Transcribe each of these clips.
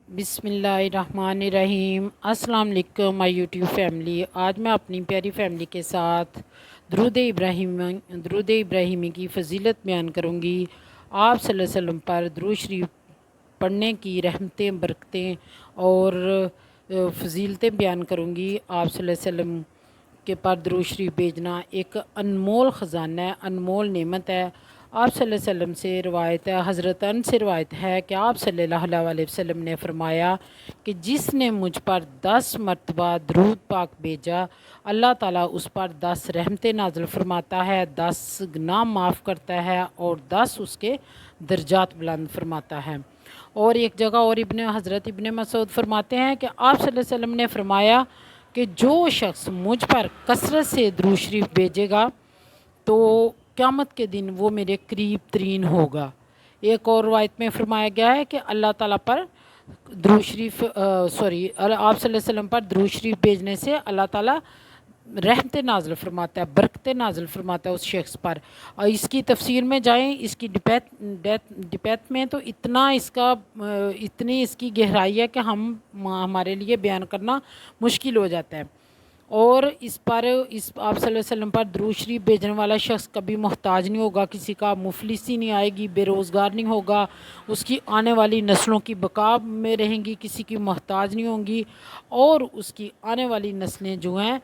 بسم اللہ الرحمن الرحیم۔ السلام علیکم مائی یوٹیوب فیملی۔ آج میں اپنی پیاری فیملی کے ساتھ درود ابراہیمی کی فضیلت بیان کروں گی۔ آپ صلی اللہ علیہ وسلم پر درود شریف پڑھنے کی رحمتیں، برکتیں اور فضیلتیں بیان کروں گی۔ آپ صلی اللہ علیہ وسلم کے پر درود شریف بھیجنا ایک انمول خزانہ ہے، انمول نعمت ہے۔ آپ صلی اللہ علیہ وسلم سے روایت ہے، حضرت انس سے روایت ہے کہ آپ صلی اللہ علیہ وسلم نے فرمایا کہ جس نے مجھ پر 10 مرتبہ درود پاک بھیجا، اللہ تعالیٰ اس پر 10 رحمتیں نازل فرماتا ہے، 10 گناہ معاف کرتا ہے اور 10 اس کے درجات بلند فرماتا ہے۔ اور ایک جگہ اور حضرت ابن مسعود فرماتے ہیں کہ آپ صلی اللہ علیہ وسلم نے فرمایا کہ جو شخص مجھ پر کثرت سے درود شریف بھیجے گا تو قیامت کے دن وہ میرے قریب ترین ہوگا۔ ایک اور روایت میں فرمایا گیا ہے کہ اللہ تعالیٰ پر درود شریف آپ صلی اللہ علیہ وسلم پر درود شریف بھیجنے سے اللہ تعالیٰ رحمت نازل فرماتا ہے، برکت نازل فرماتا ہے اس شخص پر۔ اور اس کی تفسیر میں جائیں، اس کی ڈپیتھ میں تو اتنی اس کی گہرائی ہے کہ ہمارے لیے بیان کرنا مشکل ہو جاتا ہے۔ اور آپ صلی اللہ علیہ وسلم پر درود شریف بھیجنے والا شخص کبھی محتاج نہیں ہوگا، کسی کا مفلسی نہیں آئے گی، بے روزگار نہیں ہوگا، اس کی آنے والی نسلوں کی بقا میں رہیں گی، کسی کی محتاج نہیں ہوں گی، اور اس کی آنے والی نسلیں جو ہیں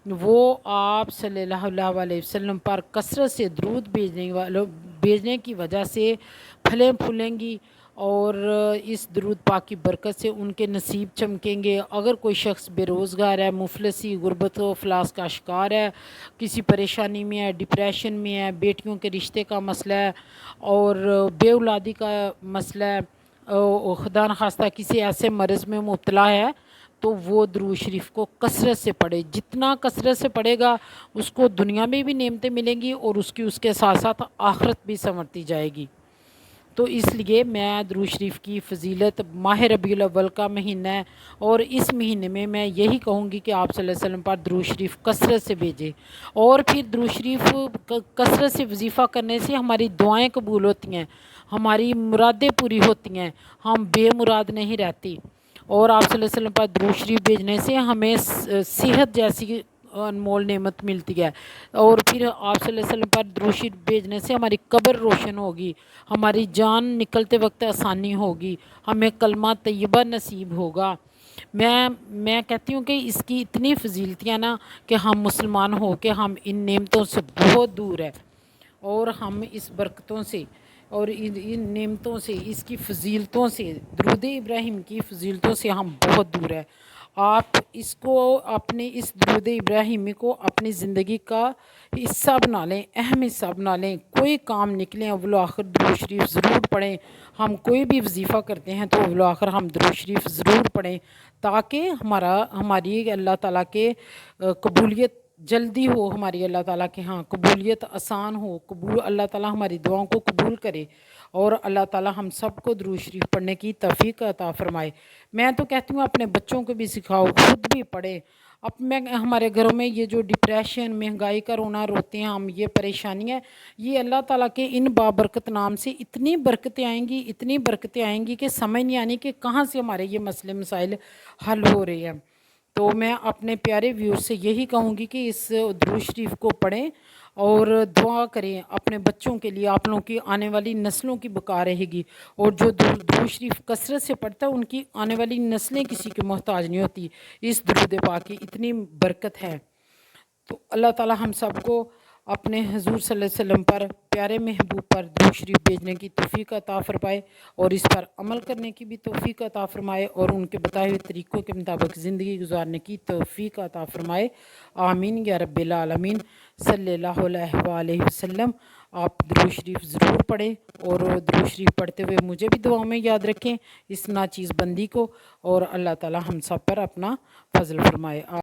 وہ آپ صلی اللہ علیہ وسلم پر کثرت سے درود بھیجنے کی وجہ سے پھلیں پھولیں گی، اور اس درود پاک کی برکت سے ان کے نصیب چمکیں گے۔ اگر کوئی شخص بے روزگار ہے، مفلسی، غربت و افلاس کا شکار ہے، کسی پریشانی میں ہے، ڈپریشن میں ہے، بیٹیوں کے رشتے کا مسئلہ ہے اور بے اولادی کا مسئلہ ہے، خدا نخواستہ کسی ایسے مرض میں مبتلا ہے، تو وہ درود شریف کو کثرت سے پڑھے۔ جتنا کثرت سے پڑھے گا اس کو دنیا میں بھی نعمتیں ملیں گی اور اس کے ساتھ ساتھ آخرت بھی سنورتی جائے گی۔ تو اس لیے میں درود شریف کی فضیلت، ماہ ربیع الاول کا مہینہ ہے اور اس مہینے میں یہی کہوں گی کہ آپ صلی اللہ علیہ وسلم پر درود شریف کثرت سے بھیجیں، اور پھر درود شریف کثرت سے وظیفہ کرنے سے ہماری دعائیں قبول ہوتی ہیں، ہماری مرادیں پوری ہوتی ہیں، ہم بے مراد نہیں رہتی۔ اور آپ صلی اللہ علیہ وسلم پر درود شریف بھیجنے سے ہمیں صحت جیسی انمول نعمت ملتی ہے، اور پھر آپ صلی اللہ علیہ وسلم پر درود شریف بھیجنے سے ہماری قبر روشن ہوگی، ہماری جان نکلتے وقت آسانی ہوگی، ہمیں کلمہ طیبہ نصیب ہوگا۔ میں کہتی ہوں کہ اس کی اتنی فضیلتیاں نا کہ ہم مسلمان ہو کے ہم ان نعمتوں سے بہت دور ہے، اور ہم اس برکتوں سے اور ان نعمتوں سے، اس کی فضیلتوں سے، درود ابراہیم کی فضیلتوں سے ہم بہت دور ہے۔ آپ اس درود ابراہیمی کو اپنی زندگی کا حصہ بنا لیں، اہم حصہ بنا لیں۔ کوئی کام نکلیں اول و آخر درود شریف ضرور پڑھیں۔ ہم کوئی بھی وظیفہ کرتے ہیں تو اول و آخر ہم درود شریف ضرور پڑھیں، تاکہ ہماری اللہ تعالیٰ کے قبولیت جلدی ہو، ہماری اللہ تعالیٰ کے ہاں قبولیت آسان ہو، اللہ تعالیٰ ہماری دعاؤں کو قبول کرے، اور اللہ تعالیٰ ہم سب کو درود شریف پڑھنے کی توفیق عطا فرمائے۔ میں تو کہتی ہوں اپنے بچوں کو بھی سکھاؤ، خود بھی پڑھیں۔ ہمارے گھروں میں یہ جو ڈپریشن، مہنگائی کا رونا روتے ہیں ہم، یہ پریشانیاں، یہ اللہ تعالیٰ کے ان بابرکت نام سے اتنی برکتیں آئیں گی کہ سمجھ نہیں آنی کہ کہاں سے ہمارے یہ مسئلے مسائل حل ہو رہے ہیں۔ تو میں اپنے پیارے ویور سے یہی کہوں گی کہ اس درود شریف کو پڑھیں اور دعا کریں اپنے بچوں کے لیے، آپ لوگوں کی آنے والی نسلوں کی بقا رہے گی، اور جو درود شریف کثرت سے پڑھتا ہے ان کی آنے والی نسلیں کسی کی محتاج نہیں ہوتی۔ اس درود پاک کی اتنی برکت ہے۔ تو اللہ تعالیٰ ہم سب کو اپنے حضور صلی اللہ علیہ وسلم پر، پیارے محبوب پر درود شریف بھیجنے کی توفیق عطا فرمائے، اور اس پر عمل کرنے کی بھی توفیق عطا فرمائے، اور ان کے بتائے ہوئے طریقوں کے مطابق زندگی گزارنے کی توفیق عطا فرمائے۔ آمین یا رب العالمین۔ صلی اللہ علیہ وآلہ وسلم۔ آپ درود شریف ضرور پڑھیں، اور درود شریف پڑھتے ہوئے مجھے بھی دعاؤں میں یاد رکھیں، اس ناچیز بندی کو، اور اللہ تعالیٰ ہم سب پر اپنا فضل فرمائے۔